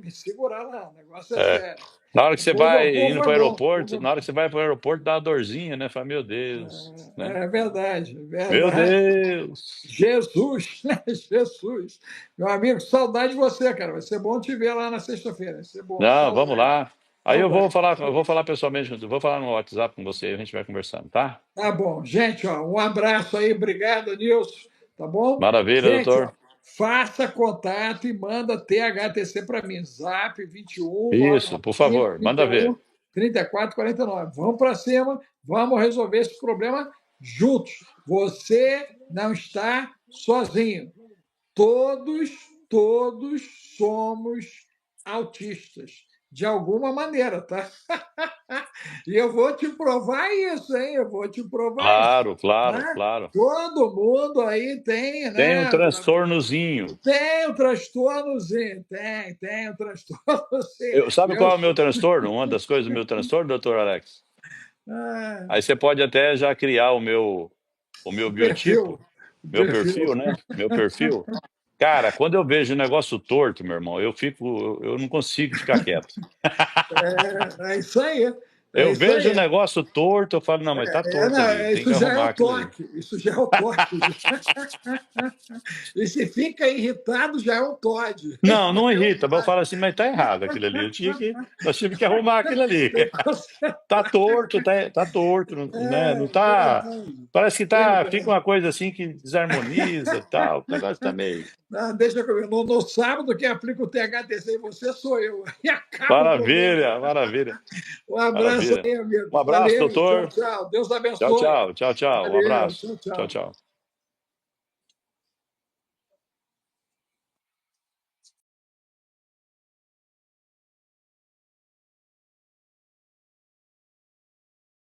segurar lá. O negócio é É. sério. Na hora que você O vai indo povo é para o bom. aeroporto, na hora que você vai para o aeroporto, dá uma dorzinha, né? Fala, meu Deus, né? É verdade, é Meu verdade. Deus! Jesus, né? Jesus. Meu amigo, saudade de você, cara. Vai ser bom te ver lá na sexta-feira. Vai ser bom, Não, vamos saudade. lá. Aí Saudade. eu vou falar pessoalmente, eu vou falar no WhatsApp com você, a gente vai conversando, tá? Tá bom. Gente, ó, um abraço aí. Obrigado, Nilson. Tá bom? Maravilha, Gente, ó, doutor. faça contato e manda THTC para mim. Zap 21 Isso, por 995 favor, manda 31 ver. 34 49. Vamos para cima, vamos resolver esse problema juntos. Você não está sozinho. Todos todos somos autistas, de alguma maneira, tá? E eu vou te provar isso, hein? Eu vou te provar isso, Claro, claro, né? claro. Todo mundo aí tem, Tem um né? transtornozinho. Tem o transtornozinho, tem o transtornozinho. Sabe Eu qual é o meu sou. transtorno? Uma das coisas do meu transtorno, doutor Alex? Ah, Aí você pode até já criar o meu o perfil, biotipo, o meu perfil. perfil, né? Meu perfil. Cara, quando eu vejo um negócio torto, meu irmão, eu não consigo ficar quieto. É isso aí, é Eu isso vejo um aí. negócio torto, eu falo, não, mas tá torto ali, tem que Isso já é arrumar o aquilo ali. toque, isso já é o toque. E se fica irritado, já é um Todd. Não, Já não é um irrita, mas eu Todd. falo assim, mas tá errado aquilo ali. Nós tivemos que arrumar aquilo ali. Tem que Tá torto, tá torto, né? Não tá. verdade, Parece que tá, fica verdade. uma coisa assim que desarmoniza, tal. O negócio tá meio. Ah, deixa comigo. No sábado, quem aplica o THTC em você sou eu. E acaba o problema. Maravilha, maravilha, Um abraço maravilha. aí, Um amigo. abraço, Valeu, tchau, doutor. tchau. Deus Tchau, abençoe. tchau, tchau, tchau. Um Valeu, abraço. tchau, Tchau, tchau. tchau.